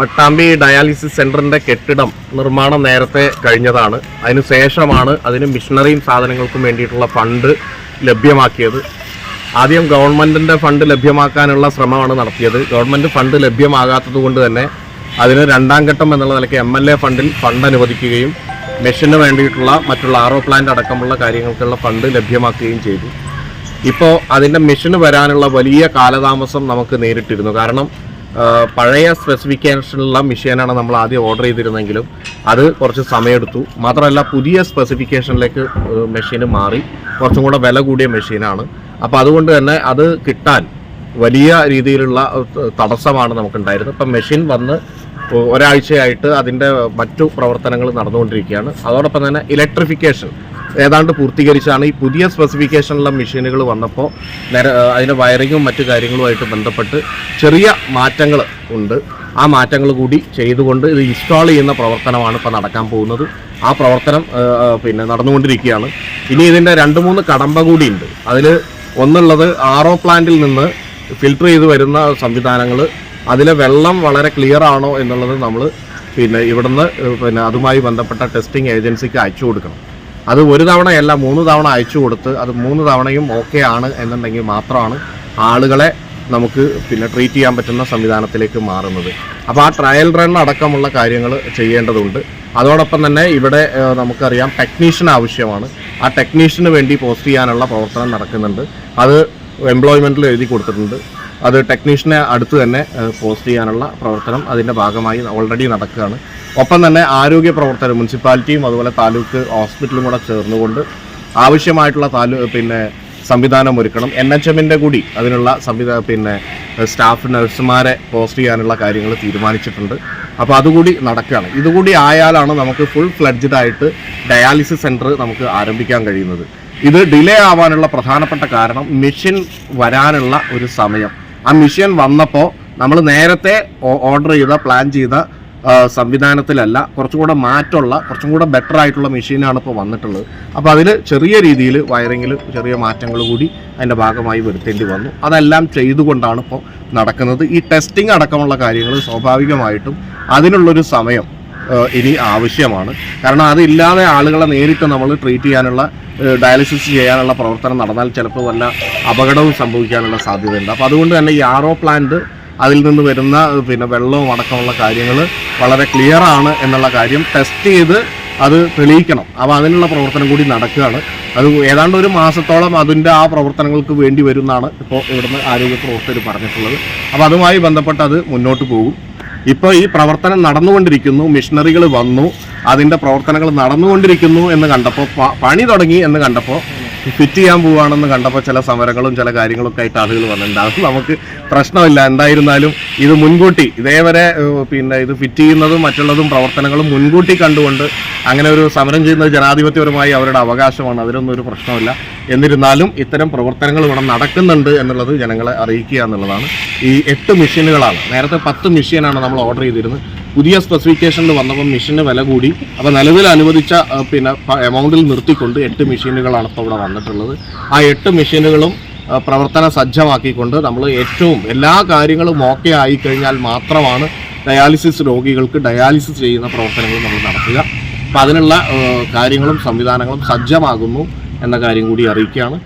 Pattambi dialysis സെന്ററിന്റെ കെട്ടിടം നിർമ്മാണം നേരത്തെ കഴിഞ്ഞതാണ്. അതിനുശേഷമാണ് അതിന് മിഷനറിയും സാധനങ്ങൾക്കും വേണ്ടിയിട്ടുള്ള ഫണ്ട് ലഭ്യമാക്കിയത്. ആദ്യം ഗവൺമെന്റിന്റെ ഫണ്ട് ലഭ്യമാക്കാനുള്ള ശ്രമമാണ് നടത്തിയത്. ഗവൺമെന്റ് ഫണ്ട് ലഭ്യമാകാത്തത് കൊണ്ട് തന്നെ അതിന് രണ്ടാം ഘട്ടം എന്നുള്ള നിലയ്ക്ക് MLA ഫണ്ടിൽ ഫണ്ട് അനുവദിക്കുകയും മെഷീന് വേണ്ടിയിട്ടുള്ള മറ്റുള്ള RO പ്ലാന്റ് അടക്കമുള്ള കാര്യങ്ങൾക്കുള്ള ഫണ്ട് ലഭ്യമാക്കുകയും ചെയ്തു. ഇപ്പോൾ അതിൻ്റെ മെഷീന് വരാനുള്ള വലിയ കാലതാമസം നമുക്ക് നേരിട്ടിരുന്നു. കാരണം പഴയ സ്പെസിഫിക്കേഷനിലുള്ള മെഷീനാണ് നമ്മൾ ആദ്യം ഓർഡർ ചെയ്തിരുന്നെങ്കിലും അത് കുറച്ച് സമയമെടുത്തു. മാത്രമല്ല പുതിയ സ്പെസിഫിക്കേഷനിലേക്ക് മെഷീന് മാറി, കുറച്ചും കൂടെ വില കൂടിയ മെഷീനാണ്. അപ്പോൾ അതുകൊണ്ട് തന്നെ അത് കിട്ടാൻ വലിയ രീതിയിലുള്ള തടസ്സമാണ് നമുക്കുണ്ടായിരുന്നത്. ഇപ്പം മെഷീൻ വന്ന് ഒരാഴ്ചയായിട്ട് അതിൻ്റെ മറ്റു പ്രവർത്തനങ്ങൾ നടന്നുകൊണ്ടിരിക്കുകയാണ്. അതോടൊപ്പം തന്നെ ഇലക്ട്രിഫിക്കേഷൻ ഏതാണ്ട് പൂർത്തീകരിച്ചാണ്. ഈ പുതിയ സ്പെസിഫിക്കേഷനുള്ള മെഷീനുകൾ വന്നപ്പോൾ അതിൻ്റെ വയറിങ്ങും മറ്റു കാര്യങ്ങളുമായിട്ട് ബന്ധപ്പെട്ട് ചെറിയ മാറ്റങ്ങൾ ഉണ്ട്. ആ മാറ്റങ്ങൾ കൂടി ചെയ്തുകൊണ്ട് ഇത് ഇൻസ്റ്റാൾ ചെയ്യുന്ന പ്രവർത്തനമാണ് ഇപ്പോൾ നടക്കാൻ പോകുന്നത്. ആ പ്രവർത്തനം നടന്നുകൊണ്ടിരിക്കുകയാണ്. ഇനി ഇതിൻ്റെ 2-3 കടമ്പ കൂടിയുണ്ട്. അതിൽ ഒന്നുള്ളത് RO പ്ലാന്റിൽ നിന്ന് ഫിൽട്ടർ ചെയ്ത് വരുന്ന സംവിധാനങ്ങൾ, അതിലെ വെള്ളം വളരെ ക്ലിയർ ആണോ എന്നുള്ളത് നമ്മൾ ഇവിടുന്ന് അതുമായി ബന്ധപ്പെട്ട ടെസ്റ്റിംഗ് ഏജൻസിക്ക് അയച്ചു കൊടുക്കണം. അത് ഒരു തവണയല്ല 3 തവണ അയച്ചു കൊടുത്ത് അത് 3 തവണയും ഓക്കെ ആണ് എന്നുണ്ടെങ്കിൽ മാത്രമാണ് ആളുകളെ നമുക്ക് ട്രീറ്റ് ചെയ്യാൻ പറ്റുന്ന സംവിധാനത്തിലേക്ക് മാറുന്നത്. അപ്പോൾ ആ ട്രയൽ റൺ അടക്കമുള്ള കാര്യങ്ങൾ ചെയ്യേണ്ടതുണ്ട്. അതോടൊപ്പം തന്നെ ഇവിടെ നമുക്കറിയാം ടെക്നീഷ്യൻ ആവശ്യമാണ്. ആ ടെക്നീഷ്യന് വേണ്ടി പോസ്റ്റ് ചെയ്യാനുള്ള പ്രവർത്തനം നടക്കുന്നുണ്ട്. അത് എംപ്ലോയ്മെൻറ്റിൽ എഴുതി കൊടുത്തിട്ടുണ്ട്. അത് ടെക്നീഷ്യനെ അടുത്ത് തന്നെ പോസ്റ്റ് ചെയ്യാനുള്ള പ്രവർത്തനം അതിൻ്റെ ഭാഗമായി ഓൾറെഡി നടക്കുകയാണ്. ഒപ്പം തന്നെ ആരോഗ്യ പ്രവർത്തകർ, മുനിസിപ്പാലിറ്റിയും അതുപോലെ താലൂക്ക് ഹോസ്പിറ്റലും കൂടെ ചേർന്നുകൊണ്ട് ആവശ്യമായിട്ടുള്ള സംവിധാനം ഒരുക്കണം. NHMൻ്റെ കൂടി അതിനുള്ള സ്റ്റാഫ് നഴ്സുമാരെ പോസ്റ്റ് ചെയ്യാനുള്ള കാര്യങ്ങൾ തീരുമാനിച്ചിട്ടുണ്ട്. അപ്പോൾ അതുകൂടി നടക്കുകയാണ്. ഇതുകൂടി ആയാലാണ് നമുക്ക് ഫുൾ ഫ്ലെഡ്ജ്ഡ് ആയിട്ട് ഡയാലിസിസ് സെൻറ്റർ നമുക്ക് ആരംഭിക്കാൻ കഴിയുന്നത്. ഇത് ഡിലേ ആവാനുള്ള പ്രധാനപ്പെട്ട കാരണം മെഷീൻ വരാനുള്ള ഒരു സമയം. ആ മെഷീൻ വന്നപ്പോൾ നമ്മൾ നേരത്തെ ഓർഡർ ചെയ്ത പ്ലാൻ ചെയ്ത സംവിധാനത്തിലല്ല, കുറച്ചും കൂടെ മാറ്റമുള്ള കുറച്ചും കൂടെ ബെറ്റർ ആയിട്ടുള്ള മെഷീനാണ് ഇപ്പോൾ വന്നിട്ടുള്ളത്. അപ്പോൾ അതിൽ ചെറിയ രീതിയിൽ വയറിങ്ങിൽ ചെറിയ മാറ്റങ്ങൾ കൂടി അതിൻ്റെ ഭാഗമായി വരുത്തേണ്ടി വന്നു. അതെല്ലാം ചെയ്തുകൊണ്ടാണ് ഇപ്പോൾ നടക്കുന്നത്. ഈ ടെസ്റ്റിംഗ് അടക്കമുള്ള കാര്യങ്ങൾ സ്വാഭാവികമായിട്ടും അതിനുള്ളൊരു സമയം ഇനി ആവശ്യമാണ്. കാരണം അതില്ലാതെ ആളുകളെ നേരിട്ട് നമ്മൾ ട്രീറ്റ് ചെയ്യാനുള്ള ഡയാലിസിസ് ചെയ്യാനുള്ള പ്രവർത്തനം നടന്നാൽ ചിലപ്പോൾ വല്ല അപകടവും സംഭവിക്കാനുള്ള സാധ്യതയുണ്ട്. അപ്പോൾ അതുകൊണ്ട് തന്നെ ഈ RO പ്ലാന്റ് അതിൽ നിന്ന് വരുന്ന വെള്ളവും അടക്കമുള്ള കാര്യങ്ങൾ വളരെ ക്ലിയർ ആണ് എന്നുള്ള കാര്യം ടെസ്റ്റ് ചെയ്ത് അത് തെളിയിക്കണം. അപ്പോൾ അതിനുള്ള പ്രവർത്തനം കൂടി നടക്കുകയാണ്. അത് ഏതാണ്ട് 1 മാസത്തോളം അതിൻ്റെ ആ പ്രവർത്തനങ്ങൾക്ക് വേണ്ടി വരുമെന്നാണ് ഇപ്പോൾ ഇവിടുന്ന് ആരോഗ്യ പ്രവർത്തകർ പറഞ്ഞിട്ടുള്ളത്. അപ്പോൾ അതുമായി ബന്ധപ്പെട്ട് അത് മുന്നോട്ട് പോകും. ഇപ്പോൾ ഈ പ്രവർത്തനം നടന്നുകൊണ്ടിരിക്കുന്നു, മെഷീനറികൾ വന്നു, അതിൻ്റെ പ്രവർത്തനങ്ങൾ നടന്നുകൊണ്ടിരിക്കുന്നു എന്ന് കണ്ടപ്പോൾ, പണി തുടങ്ങി എന്ന് കണ്ടപ്പോൾ, ഫിറ്റ് ചെയ്യാൻ പോവുകയാണെന്ന് കണ്ടപ്പോൾ ചില സമരങ്ങളും ചില കാര്യങ്ങളൊക്കെ ആയിട്ട് ആളുകൾ വന്നിട്ടുണ്ട്. അത് നമുക്ക് പ്രശ്നമില്ല. എന്തായിരുന്നാലും ഇത് മുൻകൂട്ടി ഇതേവരെ ഇത് ഫിറ്റ് ചെയ്യുന്നതും മറ്റുള്ളതും പ്രവർത്തനങ്ങളും മുൻകൂട്ടി കണ്ടുകൊണ്ട് അങ്ങനെ ഒരു സമരം ചെയ്യുന്നത് ജനാധിപത്യപരമായി അവരുടെ അവകാശമാണ്. അതിലൊന്നും ഒരു പ്രശ്നമില്ല. എന്നിരുന്നാലും ഇത്തരം പ്രവർത്തനങ്ങൾ ഇവിടെ നടക്കുന്നുണ്ട് എന്നുള്ളത് ജനങ്ങളെ അറിയിക്കുക എന്നുള്ളതാണ്. ഈ 8 മെഷീനുകളാണ്. നേരത്തെ 10 മെഷീനാണ് നമ്മൾ ഓർഡർ ചെയ്തിരുന്നത്. പുതിയ സ്പെസിഫിക്കേഷനിൽ വന്നപ്പോൾ മെഷീന് വില കൂടി. അപ്പോൾ നിലവിൽ അനുവദിച്ച എമൗണ്ടിൽ നിർത്തിക്കൊണ്ട് 8 മെഷീനുകളാണ് ഇപ്പോൾ ഇവിടെ വന്നിട്ടുള്ളത്. ആ 8 മെഷീനുകളും പ്രവർത്തന സജ്ജമാക്കിക്കൊണ്ട് നമ്മൾ ഏറ്റവും എല്ലാ കാര്യങ്ങളും ഓക്കെ ആയിക്കഴിഞ്ഞാൽ മാത്രമാണ് ഡയാലിസിസ് രോഗികൾക്ക് ഡയാലിസിസ് ചെയ്യുന്ന പ്രവർത്തനങ്ങൾ നമ്മൾ നടത്തുക. അപ്പോൾ അതിനുള്ള കാര്യങ്ങളും സംവിധാനങ്ങളും സജ്ജമാകുന്നു എന്ന കാര്യം കൂടി അറിയിക്കുകയാണ്.